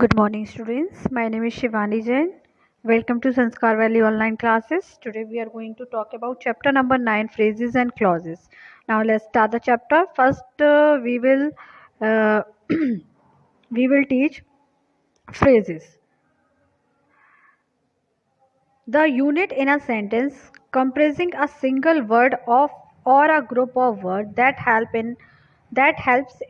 Good morning, students. My name is Shivani Jain. Welcome to Sanskar Valley online classes. Today we are going to talk about chapter number 9, phrases and clauses. Now let's start the chapter. First, uh, we will teach phrases. The unit in a sentence comprising a single word of or a group of words that helps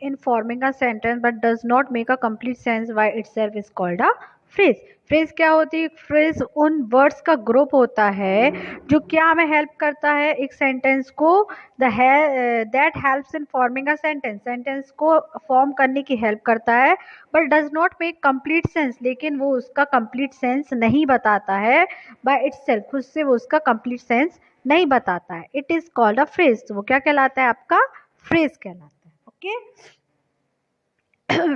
in forming a sentence but does not make a complete sense by itself is called a phrase. Phrase क्या होती है? Phrase उन words का group होता है जो क्या हमें हेल्प करता है एक सेंटेंस को that helps in forming a sentence, sentence को फॉर्म करने की हेल्प करता है but does not make complete sense, लेकिन वो उसका कंप्लीट सेंस नहीं बताता है बाय इटसेल्फ, खुद से वो उसका कंप्लीट सेंस नहीं बताता है. It is called a phrase. तो वो क्या कहलाता है? आपका फ्रेज कहलाता है. Okay.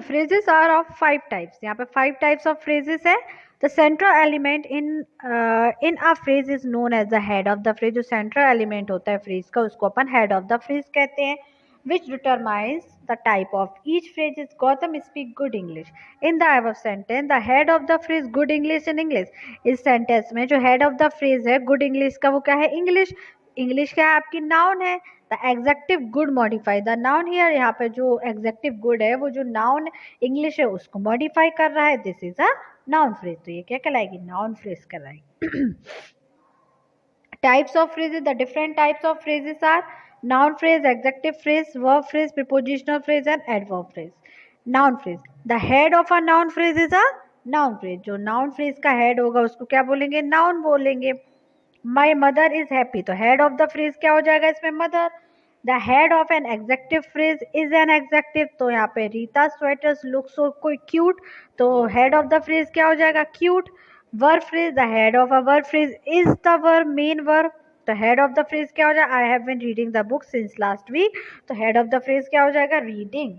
phrases are of 5 types. यहाँ पे 5 types of phrases है. The central element in a phrase is known as the head of the phrase. जो central element होता है phrase का उसको अपन head of the phrase कहते हैं, which determines the type of each phrase. is Gautam speak good English. In the above sentence, the head of the phrase good English in English. इस sentence में जो head of the phrase है good English का वो क्या है? English. English क्या है? आपकी नाउन है. The adjective good modify the noun here. यहाँ पे जो एग्जेक्टिव गुड है वो जो नाउन इंग्लिश है उसको मॉडिफाई कर रहा है. This is a noun phrase. तो ये क्या कहलाएगी? नाउन फ्रेज कहलाएगी. Types of phrases. The different types of phrases are noun phrase, adjective phrase, verb phrase, prepositional phrase and adverb phrase. Noun phrase. The head of a noun phrase is a noun phrase. जो noun phrase का head होगा उसको क्या बोलेंगे? Noun बोलेंगे. My mother is happy. तो head of the phrase क्या हो जाएगा इसमें? Mother. The head of an adjective phrase is an adjective. तो यहाँ पे रीता स्वेटर्स लुक सो कोई क्यूट. तो हेड ऑफ द फ्रेज क्या हो जाएगा? Cute. Verb phrase. The head of a verb phrase is the verb, main verb. तो head of the phrase क्या हो जाएगा? I have been reading the book since last week. तो head of the phrase क्या हो जाएगा? Reading.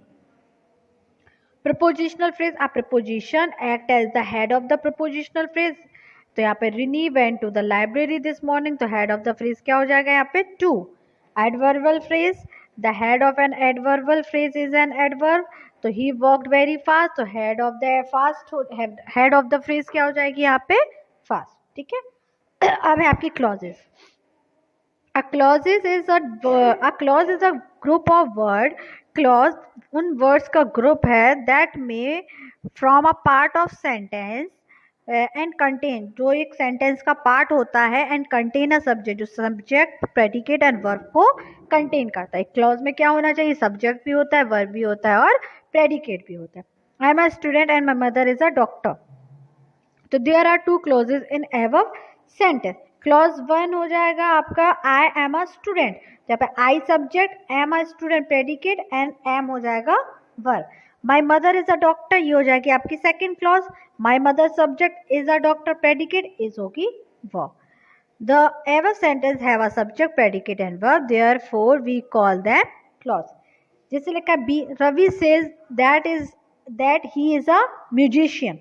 Prepositional phrase. A preposition act as the head of the prepositional phrase. तो यहाँ पे Rini went to the library this morning. तो head of the phrase क्या हो जाएगा यहाँ पे? Two. Adverbial phrase. The head of an adverbial phrase is an adverb. तो ही वॉकड वेरी फास्ट. तो head of the fast, head of the phrase क्या हो जाएगी यहाँ पे? फास्ट. ठीक है. अब है आपकी clauses. A clause is a group of word. Clause उन words का group है that may from a part of sentence and contain, जो एक sentence का part होता है and contain a subject, जो subject, predicate and verb को contain करता है. clause में क्या होना चाहिए? subject भी होता है, verb भी होता है और predicate भी होता है. I am a student and my mother is a doctor. तो there are two clauses in above sentence. Clause 1 हो जाएगा आपका आई एम अ स्टूडेंट. जहाँ पे I subject, am a student predicate and am हो जाएगा verb. My mother is a doctor, ये हो जाएगी आपकी second clause. My mother subject is a doctor predicate is होगी verb. The ever sentence have a subject predicate and verb, therefore we call them clause. जैसे लिखा B, Ravi says that he is a musician.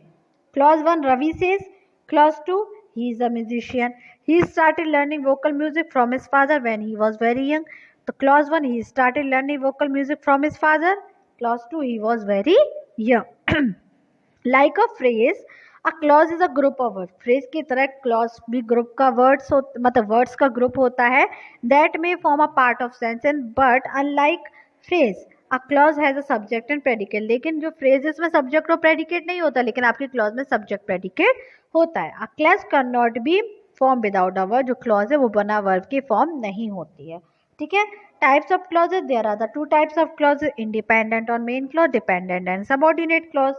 Clause 1 Ravi says. Clause 2 he is a musician. He started learning vocal music from his father when he was very young. So clause 1 he started learning vocal music from his father. Clause 2 he was very young. Like a phrase, a clause is a group of words. Phrase की तरह clause भी group का words मतलब words का group होता है that may form a part of sentence, but unlike phrase a clause has a subject and predicate. लेकिन जो phrases में subject और predicate नहीं होता, लेकिन आपकी clause में subject predicate होता है. A clause cannot be formed without a verb. जो clause है वो बना verb की form नहीं होती है. ठीक है. Types of clauses. There are the two types of clauses: independent और main clause, dependent and subordinate clause.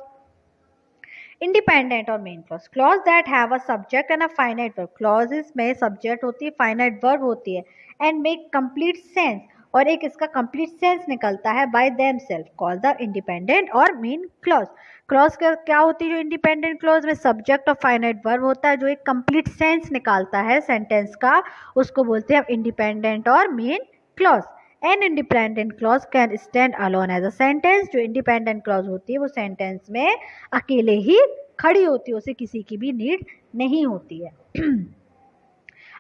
Independent और main clause. Clause that have a subject and a finite verb. Clauses में subject होती है, finite verb होती है and make complete sense, और एक इसका कंप्लीट सेंस निकलता है bye them self, call the independent और मेन क्लॉज. क्लॉज क्या होती है? जो इंडिपेंडेंट क्लॉज में सब्जेक्ट और फाइनाइट वर्ब होता है जो एक कंप्लीट सेंस निकालता है सेंटेंस का, उसको बोलते हैं इंडिपेंडेंट और main clause. An independent clause can stand alone as a sentence. जो इंडिपेंडेंट क्लॉज होती है वो सेंटेंस में अकेले ही खड़ी होती है, उसे किसी की भी नीड नहीं होती है.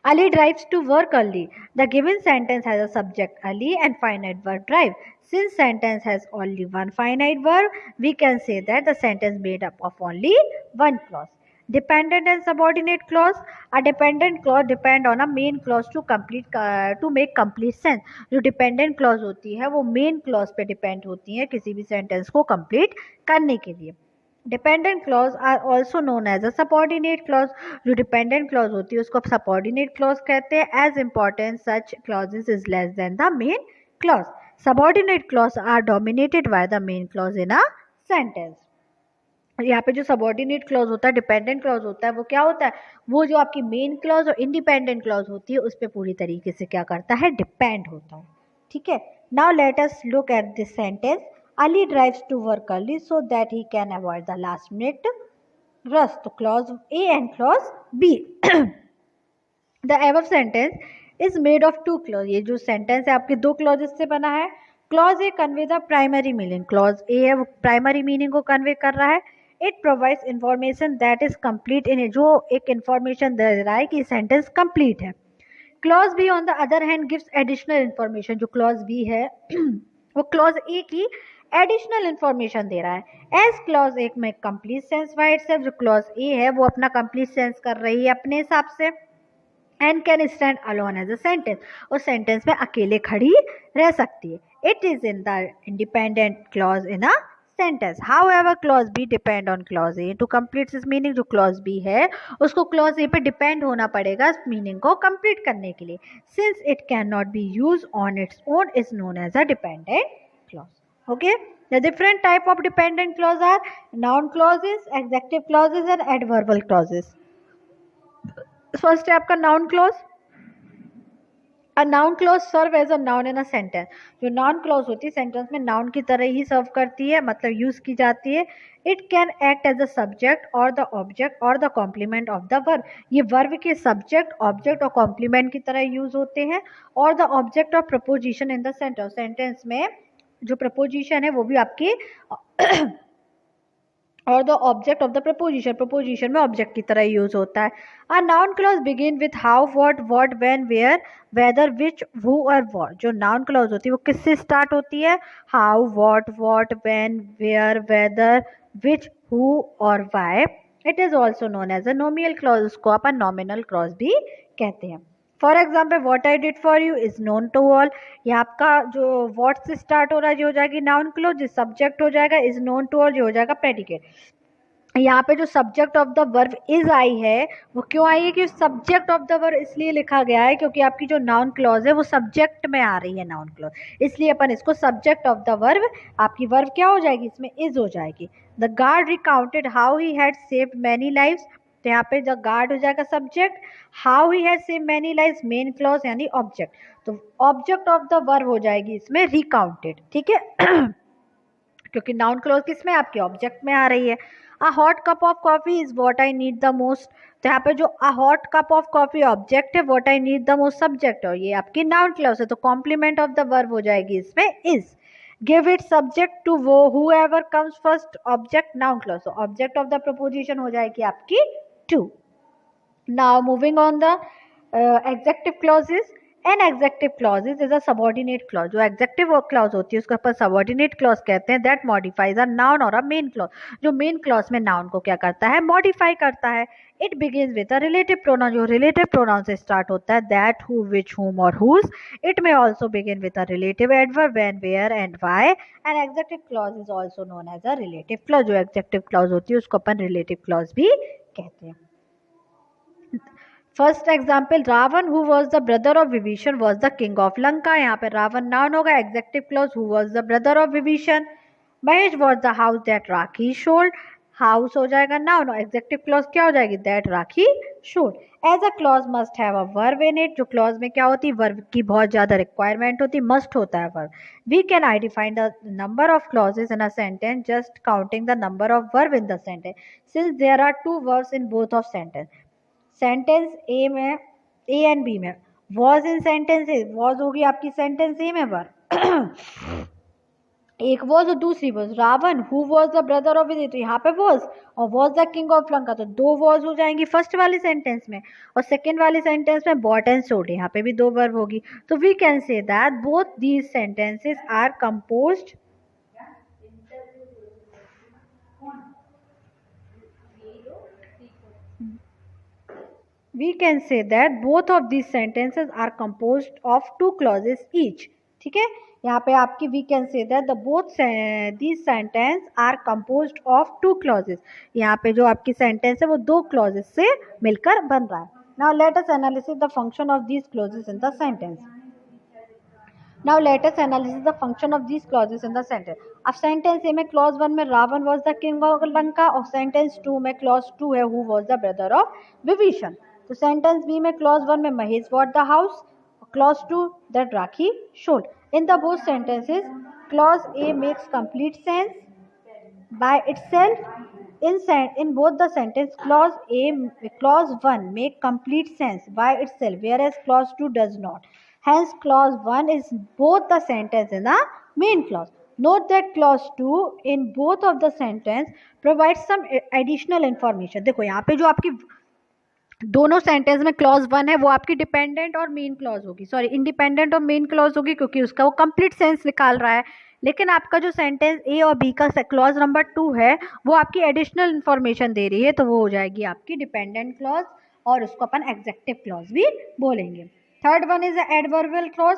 Ali drives to work early. The given sentence has a subject Ali and finite verb drive. Since sentence has only one finite verb, we can say that the sentence made up of only one clause. Dependent and subordinate clause. A dependent clause depend on a main clause to make complete sense. जो dependent clause होती है वो main clause पे depend होती है किसी भी sentence को complete करने के लिए. Dependent clause are also known as a subordinate clause. जो डिपेंडेंट क्लॉज होती है उसको सबॉर्डिनेट क्लॉज कहते हैं. As important such clauses is less than the main clause. Subordinate clause are dominated by the main clause in a sentence. यहाँ पे जो subordinate clause होता है, डिपेंडेंट क्लॉज होता है, वो क्या होता है, वो जो आपकी मेन क्लॉज और इंडिपेंडेंट क्लॉज होती है उस पर पूरी तरीके से क्या करता है, डिपेंड होता है. ठीक है. Now let us look at this sentence. Ali drives to work early so that he can avoid the last minute rush. तो clause A and clause B. The above sentence is made of two clauses. ये जो sentence है आपके दो clauses से बना है. Clause A convey the primary meaning. Clause A है वो primary meaning को convey कर रहा है. It provides information that is complete in it. जो एक information दे रहा है कि sentence complete है. Clause B on the other hand gives additional information. जो clause B है वो clause A की एडिशनल इंफॉर्मेशन दे रहा है. एज क्लॉज एक में कंप्लीट सेंस बाय इटसेल्फ. जो क्लॉज ए है वो अपना कंप्लीट सेंस कर रही है अपने हिसाब से. And can stand alone as a sentence. और सेंटेंस में अकेले खड़ी रह सकती है. It is in the independent clause in a sentence. However clause B depend on clause A to complete this meaning. जो क्लॉज बी है उसको क्लॉज ए पे डिपेंड होना पड़ेगा इस मीनिंग को कंप्लीट करने के लिए. Since it can not be use on its own is known as a dependent clause. Okay, the different type of dependent clause are noun clauses, adjective clauses and adverbial clauses. First है आपका noun clause. A noun clause serve as a noun in a sentence. जो noun clause होती है sentence में noun की तरह ही serve करती है, मतलब use की जाती है. It can act as a subject or the object or the complement of the verb. ये verb के subject, object और complement की तरह use होते हैं. और the object of preposition in the sentence. Sentence में जो प्रपोजिशन है वो भी आपके और the object of the preposition. Preposition में ऑब्जेक्ट की तरह यूज होता है. A noun clause begin with how, what, when, where, whether, which, who और व्हाट. जो नाउन क्लॉज होती है वो किससे स्टार्ट होती है, how, what, when, where, whether, which, who और why. It is also known as a nominal clause. उसको आप नॉमिनल क्लॉज भी कहते हैं. For example what I did for you is known to all. ये आपका जो वॉट से स्टार्ट हो रहा है ये हो जाएगी नाउन क्लॉज. जो सब्जेक्ट हो जाएगा इज नोन टू ऑल, ये हो जाएगा प्रेडिकेट. यहाँ पे जो subject of the verb is I है वो क्यों आई है कि सब्जेक्ट ऑफ द वर्ब इसलिए लिखा गया है क्योंकि आपकी जो नाउन क्लॉज है वो सब्जेक्ट में आ रही है नाउन क्लॉज, इसलिए अपन इसको सब्जेक्ट ऑफ द वर्ब, आपकी वर्ब क्या हो जाएगी इसमें इज हो जाएगी. The guard recounted how he had saved many lives. तो यहाँ पे द गार्ड हो जाएगा subject, how he has saved many lives main clause यानी ऑब्जेक्ट. तो ऑब्जेक्ट ऑफ द वर्ब हो जाएगी इसमें रिकाउंटेड. ठीक है क्योंकि नाउन क्लॉज किसमें आपके ऑब्जेक्ट में आ रही है. A hot cup of coffee is what I need the most. तो यहाँ पे जो a hot cup of coffee object है, what I need the most subject है और ये आपकी नाउन क्लॉज है. तो कॉम्प्लीमेंट ऑफ द वर्ब हो जाएगी इसमें is. Give it subject to वो whoever comes first, object noun clause. तो ऑब्जेक्ट ऑफ द प्रपोजिशन हो जाएगी आपकी two. Now moving on the adjective clauses. An adjective clauses is a subordinate clause. जो adjective clause होती है उसको अपन subordinate clause कहते हैं. दैट मॉडिफाइज अ नाउन और अ मेन क्लॉज. जो मेन क्लॉज में नाउन को क्या करता है, मॉडिफाई करता है. It begins with a relative pronoun. जो रिलेटिव प्रोनाउन से स्टार्ट होता है, दैट, हु, विच, हुम और whose. It may also begin with a relative adverb, when, where and why. And adjective clause is also known as a relative clause. जो adjective clause होती है उसको अपन relative clause भी कहते हैं. First example, Ravan who was the brother of Vibhishan was the king of Lanka. यहाँ पे रावण नाउन होगा, adjective clause who was the brother of Vibhishan. Mahesh was the house that Rakhi sold. House हो जाएगा नाउन और एग्जेक्टिव क्लॉज क्या हो जाएगी, that Rakhi sold. As a clause must have a verb in it. जो क्लॉज में क्या होती है, वर्ब की बहुत ज्यादा रिक्वायरमेंट होती है, मस्ट होता है verb. We can identify the number of clauses in a sentence just counting the number of verb in the sentence since there are two verbs in both of sentence. Sentence A में, A and B में was in sentence A, was होगी आपकी sentence A में verb एक was और दूसरी was. Ravan who was the brother of Vijay, तो यहाँ पे वॉज, और was the king of Lanka, तो दो वॉज हो जाएंगी फर्स्ट वाले सेंटेंस में, और सेकेंड वाले सेंटेंस में बॉट एंड सोल्ड, यहाँ पे भी दो वर्ब होगी। तो we can say that both these sentences are composed we can say that both of these sentences are composed of two clauses each. ठीक है, यहाँ पे आपकी we can say that the both these sentence are composed of two clauses. यहाँ पे जो आपकी sentence है वो दो clauses से मिलकर बन रहा है. Now let us analyze the function of these clauses in the sentence. Now let us analyze the function of these clauses in the sentence. अब sentence A में clause 1 में Ravan was the king of Lanka, और sentence 2 में clause 2 है who was the brother of Vibhishan. तो sentence B में clause 1 में Mahesh bought the house, clause 2 that Rakhi sold. In the both sentences, clause A makes complete sense by itself. In both the sentence, clause 1 make complete sense by itself, whereas clause 2 does not. Hence, clause 1 is both the sentence in the main clause. Note that clause 2 in both of the sentence provides some additional information. देखो यहाँ पे जो आपकी दोनों sentence में clause 1 है वो आपकी डिपेंडेंट और मेन क्लॉज होगी, सॉरी इंडिपेंडेंट और मेन क्लॉज होगी, क्योंकि उसका वो कंप्लीट सेंस निकाल रहा है. लेकिन आपका जो सेंटेंस ए और बी का क्लॉज नंबर 2 है वो आपकी एडिशनल इन्फॉर्मेशन दे रही है, तो वो हो जाएगी आपकी डिपेंडेंट क्लॉज, और उसको अपन एग्जेक्टिव क्लॉज भी बोलेंगे. Third one is adverbial clause.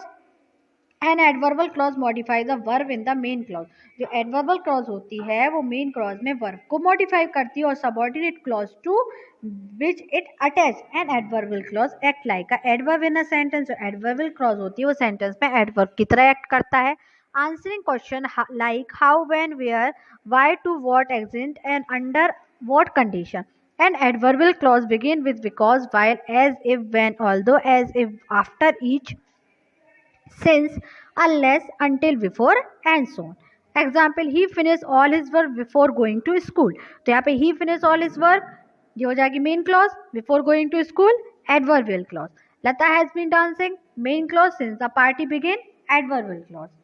An adverbial clause modify the verb in the main clause. जो एडवर्बल क्लॉज होती है वो मेन क्लॉज में वर्ब को मॉडिफाई करती है, और subordinate clause to which it attach an adverbial clause act like a adverb in a sentence. जो एडवर्बल क्लॉज होती है वो सेंटेंस में एडवर्ब की तरह एक्ट करता है. Answering question like how, when, where, why, to what extent and under what condition. An adverbial clause begin with because, while, as if, when, although, as if, after, each, since, unless, until, before, and so on. Example, he finished all his work before going to school. तो यहाँ पे he finished all his work ये हो जाएगी main clause, before going to school adverbial clause. Lata has been dancing main clause, since the party began adverbial clause.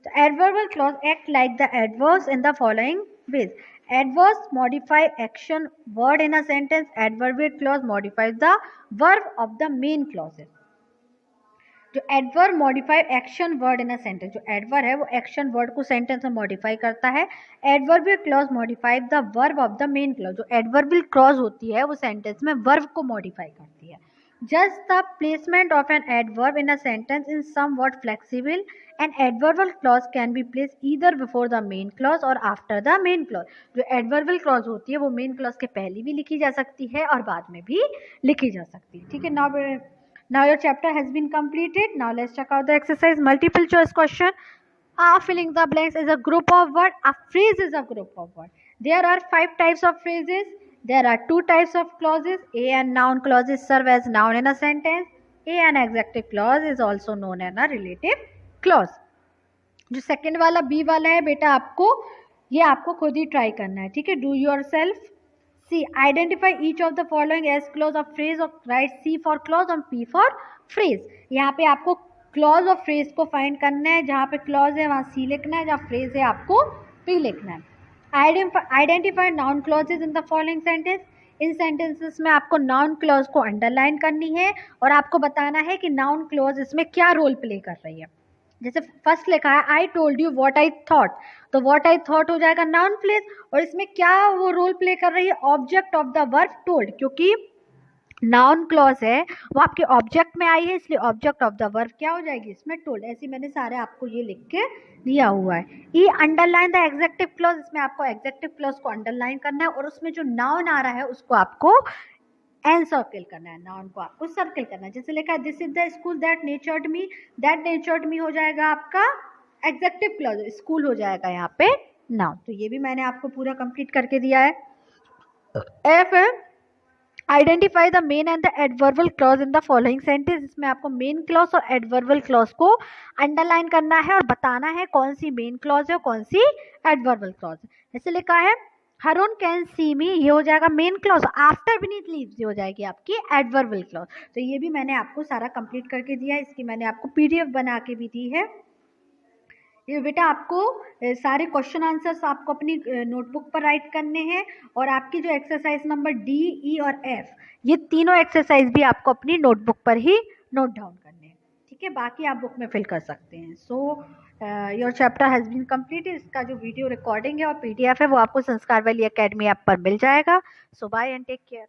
The adverbial clause act like the adverbs in the following ways. Adverbs modify action word in a sentence. Adverbial clause modifies the verb of the main clauses. जो adverb modify action word in a sentence, जो adverb है वो action word को sentence में modify करता है. Adverbial clause modify the verb of the main clause. जो adverbial clause होती है वो सेंटेंस में वर्ब को मॉडिफाई करती है. Just the placement of an adverb in a sentence in somewhat flexible. An adverbial clause can be place either before the main clause और after the main clause. जो adverbial clause होती है वो main clause के पहले भी लिखी जा सकती है और बाद में भी लिखी जा सकती है. ठीक है, now your chapter has been completed. Now let's check out the exercise. Multiple choice question. Filling the blanks is a group of word. A phrase is a group of word. There are 5 types of phrases. There are 2 types of clauses. A and noun clauses serve as noun in a sentence. A and adjective clause is also known as a relative clause. जो second वाला B वाला है बेटा ये आपको खुद ही try करना है. ठीक है, do yourself. C. Identify each of the following as clause of phrase, or write C for clause and P for phrase. यहाँ पे आपको clause और phrase को find करना है. जहाँ पे clause है वहाँ C लिखना है, जहाँ phrase है आपको P लिखना है. Identify noun clauses in the following sentence. In sentences में आपको noun clause को underline करनी है और आपको बताना है कि noun clause इसमें क्या role play कर रही है. जैसे फर्स्ट लिखा है I told you what I thought, तो व्हाट आई थॉट हो जाएगा नाउन प्लेस, और इसमें क्या वो रोल प्ले कर रही है, object of the verb told. क्योंकि नाउन क्लॉज है वो आपके ऑब्जेक्ट में आई है, इसलिए ऑब्जेक्ट ऑफ द वर्ब क्या हो जाएगी इसमें टोल्ड. ऐसे मैंने सारे आपको ये लिख के दिया हुआ है. ई अंडरलाइन द एग्जेक्टिव क्लॉज. इसमें आपको एग्जेक्टिव क्लॉज को अंडरलाइन करना है और उसमें जो नाउन आ रहा है उसको आपको एन सर्किल करना है, नाउन को आपको सर्किल करना है. जैसे लिखा है this is the school that nurtured me. That nurtured me हो जाएगा आपका एग्जेक्टिव क्लॉज, स्कूल हो जाएगा यहाँ पे नाउन. तो ये भी मैंने आपको पूरा कंप्लीट करके दिया है. एफ है identify the main and the adverbial clause in the following sentence. इसमें आपको मेन क्लॉज और एडवर्बल क्लॉज को अंडरलाइन करना है और बताना है कौन सी मेन क्लॉज है और कौन सी एडवर्बल क्लॉज है. जैसे लिखा है हरुण कैन सी मी, ये हो जाएगा main clause. After beneath leaves ये हो जाएगी आपकी एडवर्बल क्लॉज. तो ये भी मैंने आपको सारा कंप्लीट करके दिया है. इसकी मैंने आपको पीडीएफ बना के भी दी है. ये बेटा आपको सारे क्वेश्चन आंसर्स आपको अपनी नोटबुक पर राइट करने हैं, और आपकी जो एक्सरसाइज नंबर डी, ई और एफ, ये तीनों एक्सरसाइज भी आपको अपनी नोटबुक पर ही नोट डाउन करने हैं। ठीक है, बाकी आप बुक में फिल कर सकते हैं। So your chapter has been complete. इसका जो वीडियो रिकॉर्डिंग है और PDF है वो आपको संस्कार वैली एकेडमी ऐप पर मिल जाएगा। सो बाय एंड टेक केयर।